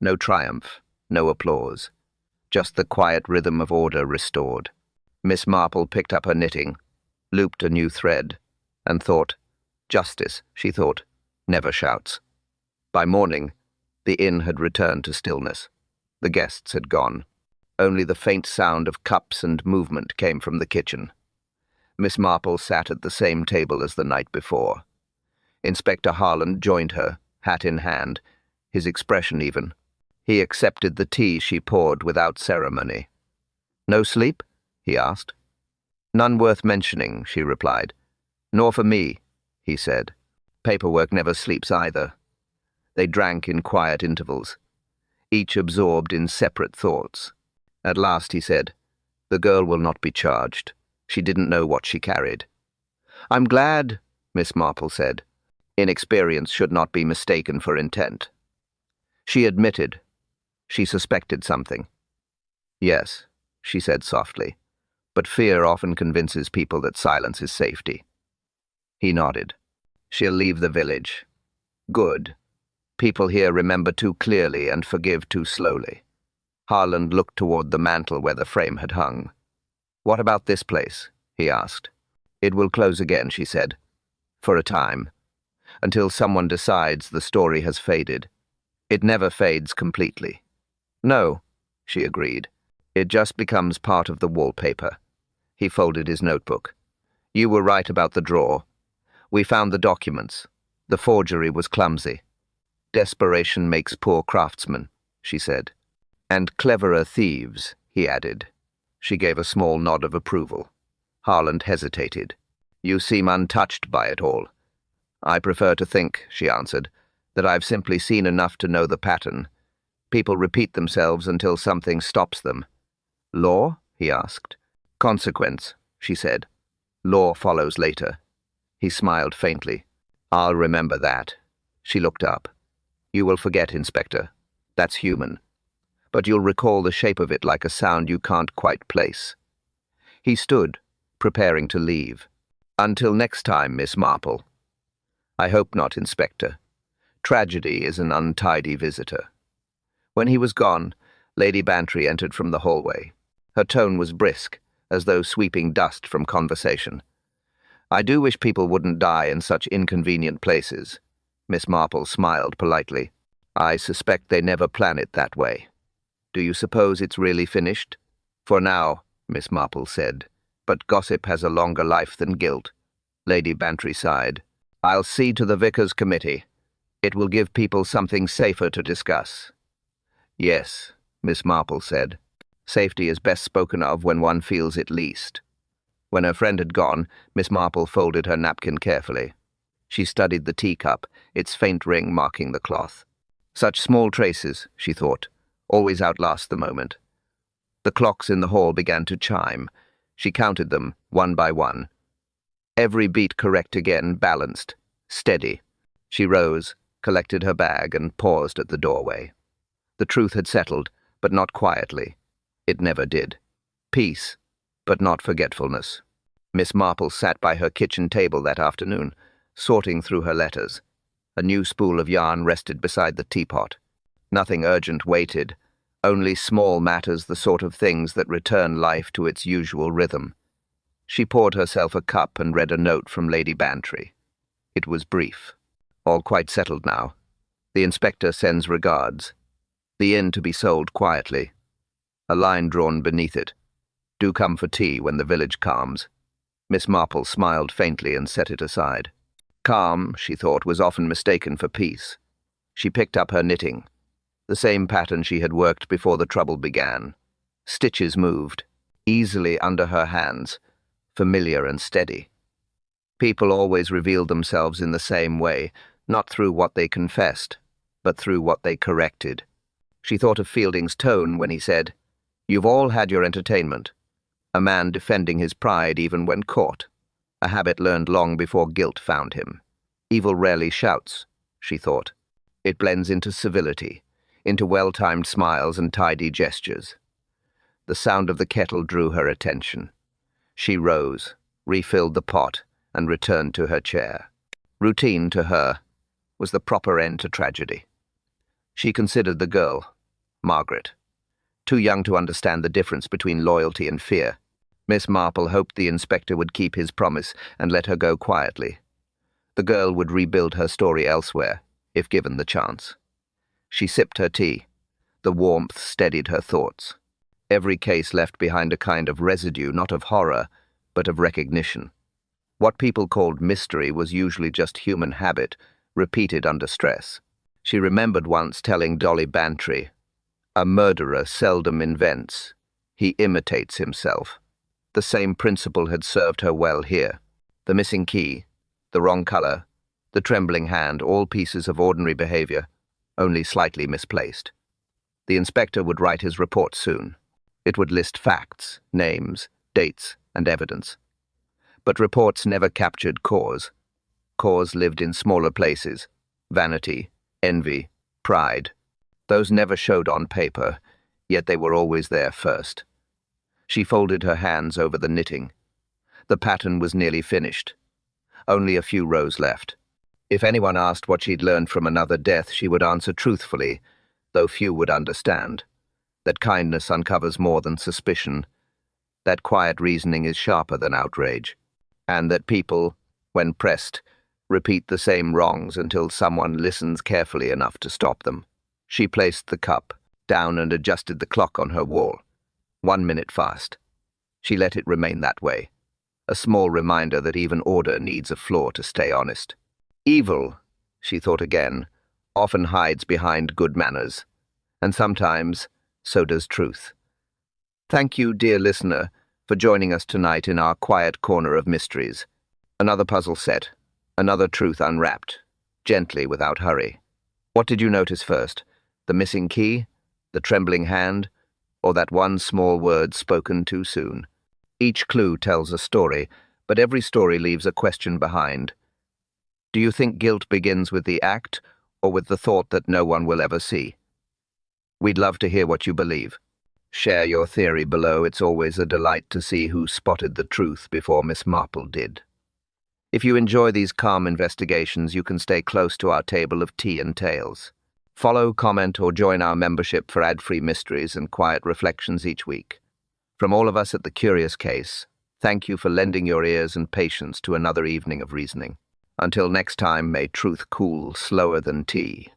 No triumph, no applause. Just the quiet rhythm of order restored. Miss Marple picked up her knitting, looped a new thread, and thought, justice, she thought, never shouts. By morning, the inn had returned to stillness. The guests had gone. Only the faint sound of cups and movement came from the kitchen. Miss Marple sat at the same table as the night before. Inspector Harland joined her, hat in hand, his expression even. He accepted the tea she poured without ceremony. No sleep? He asked. None worth mentioning, she replied. Nor for me, he said. Paperwork never sleeps either. They drank in quiet intervals, each absorbed in separate thoughts. At last he said, the girl will not be charged. She didn't know what she carried. I'm glad, Miss Marple said. Inexperience should not be mistaken for intent. She admitted. She suspected something. Yes, she said softly, but fear often convinces people that silence is safety. He nodded. She'll leave the village. Good. People here remember too clearly and forgive too slowly. Harland looked toward the mantel where the frame had hung. What about this place? He asked. It will close again, she said. For a time. Until someone decides the story has faded. It never fades completely. No, she agreed. It just becomes part of the wallpaper. He folded his notebook. You were right about the drawer. We found the documents. The forgery was clumsy. Desperation makes poor craftsmen, she said. And cleverer thieves, he added. She gave a small nod of approval. Harland hesitated. You seem untouched by it all. I prefer to think, she answered, that I've simply seen enough to know the pattern. People repeat themselves until something stops them. Law? He asked. Consequence, she said. Law follows later. He smiled faintly. I'll remember that. She looked up. You will forget, Inspector. That's human. But you'll recall the shape of it like a sound you can't quite place. He stood, preparing to leave. Until next time, Miss Marple. I hope not, Inspector. Tragedy is an untidy visitor. When he was gone, Lady Bantry entered from the hallway. Her tone was brisk, as though sweeping dust from conversation. I do wish people wouldn't die in such inconvenient places. Miss Marple smiled politely. I suspect they never plan it that way. Do you suppose it's really finished? For now, Miss Marple said. But gossip has a longer life than guilt. Lady Bantry sighed. I'll see to the Vicar's committee. It will give people something safer to discuss. Yes, Miss Marple said. Safety is best spoken of when one feels it least. When her friend had gone, Miss Marple folded her napkin carefully. She studied the teacup, its faint ring marking the cloth. Such small traces, she thought, always outlast the moment. The clocks in the hall began to chime. She counted them, one by one. Every beat correct again, balanced, steady. She rose, collected her bag, and paused at the doorway. The truth had settled, but not quietly. It never did. Peace, but not forgetfulness. Miss Marple sat by her kitchen table that afternoon, sorting through her letters. A new spool of yarn rested beside the teapot. Nothing urgent waited, only small matters, the sort of things that return life to its usual rhythm. She poured herself a cup and read a note from Lady Bantry. It was brief. All quite settled now. The inspector sends regards. The inn to be sold quietly. A line drawn beneath it. Do come for tea when the village calms. Miss Marple smiled faintly and set it aside. Calm, she thought, was often mistaken for peace. She picked up her knitting. The same pattern she had worked before the trouble began. Stitches moved, easily under her hands, familiar and steady. People always revealed themselves in the same way, not through what they confessed, but through what they corrected. She thought of Fielding's tone when he said, "You've all had your entertainment." A man defending his pride even when caught. A habit learned long before guilt found him. Evil rarely shouts, she thought. It blends into civility, into well-timed smiles and tidy gestures. The sound of the kettle drew her attention. She rose, refilled the pot, and returned to her chair. Routine, to her, was the proper end to tragedy. She considered the girl, Margaret, too young to understand the difference between loyalty and fear. Miss Marple hoped the inspector would keep his promise and let her go quietly. The girl would rebuild her story elsewhere, if given the chance. She sipped her tea. The warmth steadied her thoughts. Every case left behind a kind of residue, not of horror, but of recognition. What people called mystery was usually just human habit, repeated under stress. She remembered once telling Dolly Bantry, "A murderer seldom invents. He imitates himself." The same principle had served her well here. The missing key, the wrong color, the trembling hand, all pieces of ordinary behavior, only slightly misplaced. The inspector would write his report soon. It would list facts, names, dates, and evidence. But reports never captured cause. Cause lived in smaller places. Vanity, envy, pride. Those never showed on paper, yet they were always there first. She folded her hands over the knitting. The pattern was nearly finished. Only a few rows left. If anyone asked what she'd learned from another death, she would answer truthfully, though few would understand, that kindness uncovers more than suspicion, that quiet reasoning is sharper than outrage, and that people, when pressed, repeat the same wrongs until someone listens carefully enough to stop them. She placed the cup down and adjusted the clock on her wall. 1 minute fast. She let it remain that way, a small reminder that even order needs a flaw to stay honest. Evil, she thought again, often hides behind good manners, and sometimes so does truth. Thank you, dear listener, for joining us tonight in our quiet corner of mysteries. Another puzzle set, another truth unwrapped, gently without hurry. What did you notice first? The missing key? The trembling hand? Or that one small word spoken too soon? Each clue tells a story, but every story leaves a question behind. Do you think guilt begins with the act, or with the thought that no one will ever see? We'd love to hear what you believe. Share your theory below. It's always a delight to see who spotted the truth before Miss Marple did. If you enjoy these calm investigations, you can stay close to our table of tea and tales. Follow, comment, or join our membership for ad-free mysteries and quiet reflections each week. From all of us at The Curious Case, thank you for lending your ears and patience to another evening of reasoning. Until next time, may truth cool slower than tea.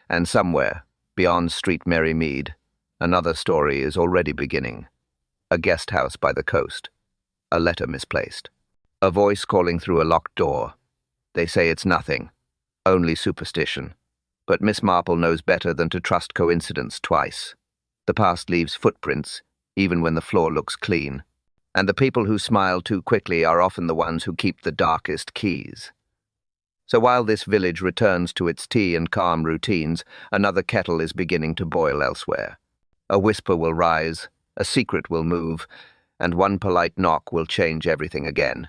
And somewhere, beyond Street Merry Mead, another story is already beginning. A guest house by the coast. A letter misplaced. A voice calling through a locked door. They say it's nothing, only superstition. But Miss Marple knows better than to trust coincidence twice. The past leaves footprints, even when the floor looks clean. And the people who smile too quickly are often the ones who keep the darkest keys. So while this village returns to its tea and calm routines, another kettle is beginning to boil elsewhere. A whisper will rise, a secret will move, and one polite knock will change everything again.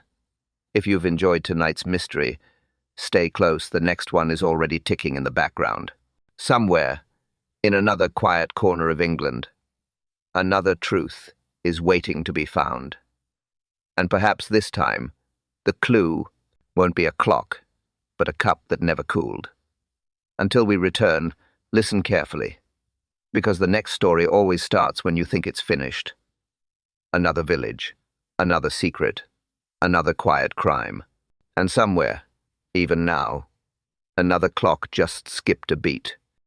If you've enjoyed tonight's mystery, stay close, the next one is already ticking in the background. Somewhere, in another quiet corner of England, another truth is waiting to be found. And perhaps this time, the clue won't be a clock, but a cup that never cooled. Until we return, listen carefully, because the next story always starts when you think it's finished. Another village, another secret, another quiet crime. And somewhere, even now, another clock just skipped a beat.